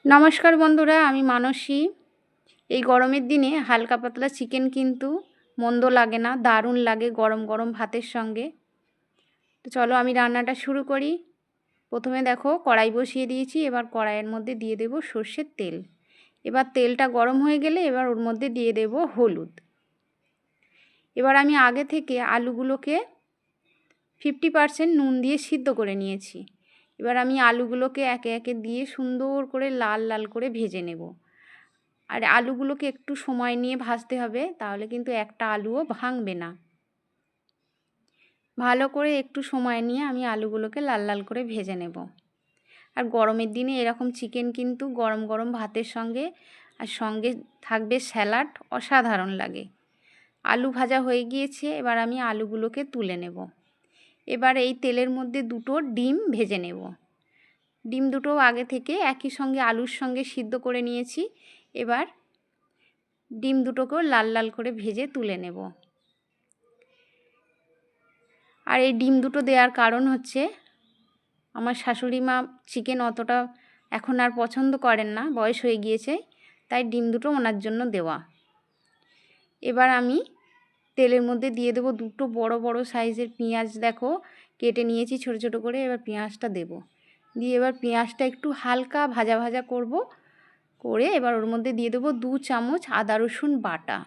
নমস্কার বন্ধুরা, আমি মানসী। এই গরমের দিনে হালকা পাতলা চিকেন কিন্তু মন্দ লাগে না, দারুণ লাগে গরম গরম ভাতের সঙ্গে। তো চলো আমি রান্নাটা শুরু করি। প্রথমে দেখো কড়াই বসিয়ে দিয়েছি। এবার কড়াইয়ের মধ্যে দিয়ে দেব সর্ষের তেল। এবার তেলটা গরম হয়ে গেলে এবার ওর মধ্যে দিয়ে দেব হলুদ। এবার আমি আগে থেকে আলুগুলোকে 50% নুন দিয়ে সিদ্ধ করে নিয়েছি। এবার আমি আলুগুলোকে একে একে দিয়ে সুন্দর করে লাল লাল করে ভেজে নেব। আর আলুগুলোকে একটু সময় নিয়ে ভাজতে হবে, তাহলে কিন্তু একটা আলুও ভাঙবে না। ভালো করে একটু সময় নিয়ে আমি আলুগুলোকে লাল লাল করে ভেজে নেব। আর গরমের দিনে এরকম চিকেন কিন্তু গরম গরম ভাতের সঙ্গে আর সঙ্গে থাকবে স্যালাড, অসাধারণ লাগে। আলু ভাজা হয়ে গিয়েছে, এবার আমি আলুগুলোকে তুলে নেব। এবার এই তেলের মধ্যে দুটো ডিম ভেজে নেব। ডিম দুটো আগে থেকে একই সঙ্গে আলুর সঙ্গে সিদ্ধ করে নিয়েছি। এবার ডিম দুটোকেও লাল লাল করে ভেজে তুলে নেব। আর এই ডিম দুটো দেওয়ার কারণ হচ্ছে, আমার শাশুড়ি মা চিকেন অতটা এখন আর পছন্দ করেন না, বয়স হয়ে গিয়েছে, তাই ডিম দুটো ওনার জন্য দেওয়া। এবার আমি তেলের মধ্যে দিয়ে দেবো দুটো বড় বড় সাইজের পেঁয়াজ, দেখো কেটে নিয়েছি ছোট ছোট করে। এবার পেঁয়াজটা দেব, দিয়ে এবার পেঁয়াজটা একটু হালকা ভাজা ভাজা করে এবার ওর মধ্যে দিয়ে দেবো 2 চামচ আদা রসুন বাটা।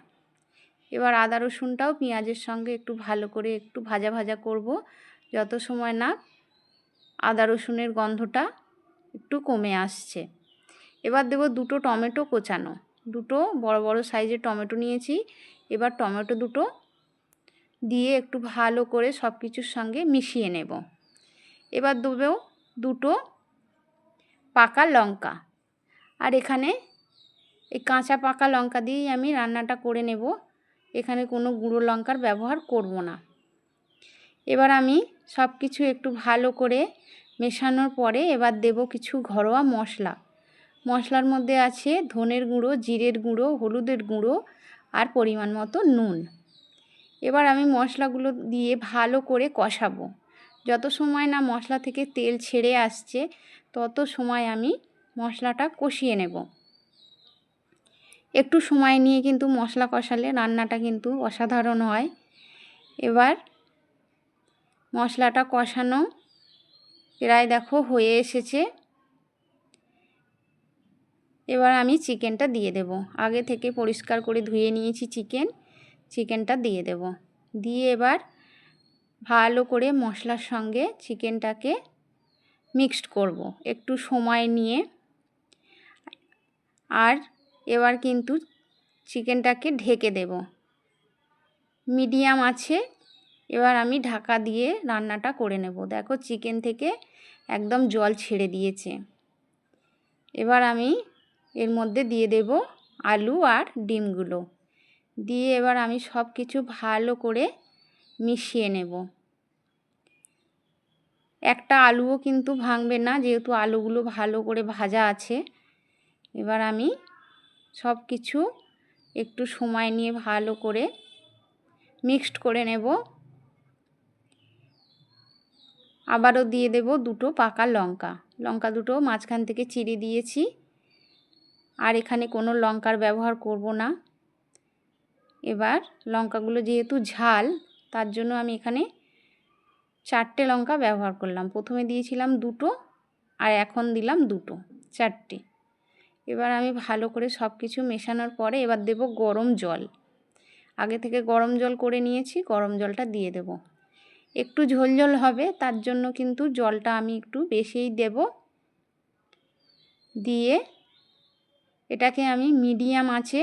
এবার আদা রসুনটাও পেঁয়াজের সঙ্গে একটু ভালো করে একটু ভাজা ভাজা করব, যত সময় না আদা রসুনের গন্ধটা একটু কমে আসছে। এবার দেব দুটো টমেটো কোচানো, দুটো বড় বড় সাইজের টমেটো নিয়েছি। এবার টমেটো দুটো দিয়ে একটু ভালো করে সব কিছুর সঙ্গে মিশিয়ে নেব। এবার দেব দুটো পাকা লঙ্কা। আর এখানে এই কাঁচা পাকা লঙ্কা দিয়েই আমি রান্নাটা করে নেব, এখানে কোনো গুঁড়ো লঙ্কার ব্যবহার করব না। এবার আমি সব কিছু একটু ভালো করে মেশানোর পরে এবার দেব কিছু ঘরোয়া মশলা। মশলার মধ্যে আছে ধনের গুঁড়ো, জিরের গুঁড়ো, হলুদের গুঁড়ো আর পরিমাণ মতো নুন। এবার আমি মশলাগুলো দিয়ে ভালো করে কষাবো। যত সময় না মশলা থেকে তেল ছেড়ে আসছে তত সময় আমি মশলাটা কষিয়ে নেব। একটু সময় নিয়ে কিন্তু মশলা কষালে রান্নাটা কিন্তু অসাধারণ হয়। এবার মশলাটা কষানো প্রায় দেখো হয়ে এসেছে। এবার আমি চিকেনটা দিয়ে দেব। আগে থেকে পরিষ্কার করে ধুয়ে নিয়েছি চিকেনটা দিয়ে দেব। দিয়ে এবার ভালো করে মশলার সঙ্গে চিকেনটাকে মিক্সড করব একটু সময় নিয়ে। আর এবার কিন্তু চিকেনটাকে ঢেকে দেব মিডিয়াম আছে। এবার আমি ঢাকা দিয়ে রান্নাটা করে নেব। দেখো চিকেন থেকে একদম জল ছেড়ে দিয়েছে। এবার আমি এর মধ্যে দিয়ে দেব আলু আর ডিমগুলো দিয়ে এবার আমি সব কিছু ভালো করে মিশিয়ে নেব। একটা আলুও কিন্তু ভাঙবে না, যেহেতু আলুগুলো ভালো করে ভাজা আছে। এবার আমি সব কিছু একটু সময় নিয়ে ভালো করে মিক্সড করে নেব। আবারও দিয়ে দেব দুটো পাকা লঙ্কা দুটো মাঝখান থেকে চিড়ে দিয়েছি। আর এখানে কোনো লঙ্কার ব্যবহার করব না। এবার লঙ্কাগুলো যেহেতু ঝাল, তার জন্য আমি এখানে 4টে লঙ্কা ব্যবহার করলাম। প্রথমে দিয়েছিলাম দুটো আর এখন দিলাম দুটো, 4টে। এবার আমি ভালো করে সব কিছু মেশানোর পরে এবার দেব গরম জল। আগে থেকে গরম জল করে নিয়েছি, গরম জলটা দিয়ে দেব। একটু ঝোল ঝোল হবে, তার জন্য কিন্তু জলটা আমি একটু বেশিই দেব। দিয়ে এটাকে আমি মিডিয়াম আঁচে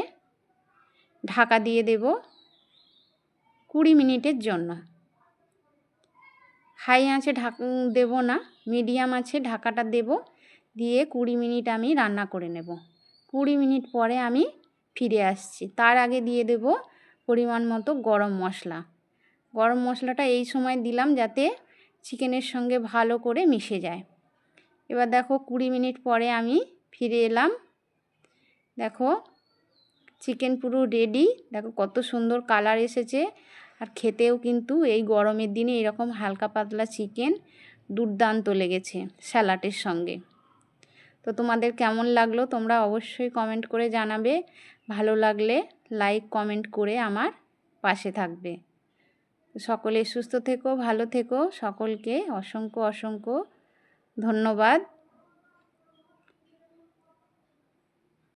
ঢাকা দিয়ে দেব 20 মিনিটের জন্য। হাই আঁচে দেব না, মিডিয়াম আছে ঢাকাটা দেব। দিয়ে 20 মিনিট আমি রান্না করে নেব। 20 মিনিট পরে আমি ফিরে আসছি। তার আগে দিয়ে দেব পরিমাণ মতো গরম মশলা। গরম মশলাটা এই সময় দিলাম যাতে চিকেনের সঙ্গে ভালো করে মিশে যায়। এবার দেখো 20 মিনিট পরে আমি ফিরে এলাম। দেখো চিকেন পুরো রেডি। দেখো কত সুন্দর কালার এসেছে। আর খেতেও কিন্তু এই গরমের দিনে এরকম হালকা পাতলা চিকেন দুর্দান্ত লেগেছে স্যালাডের সঙ্গে। তো তোমাদের কেমন লাগলো তোমরা অবশ্যই কমেন্ট করে জানাবে। ভালো লাগলে লাইক কমেন্ট করে আমার পাশে থাকবে। সকলে সুস্থ থেকো, ভালো থেকো, সকলকে অসংখ্য অসংখ্য ধন্যবাদ।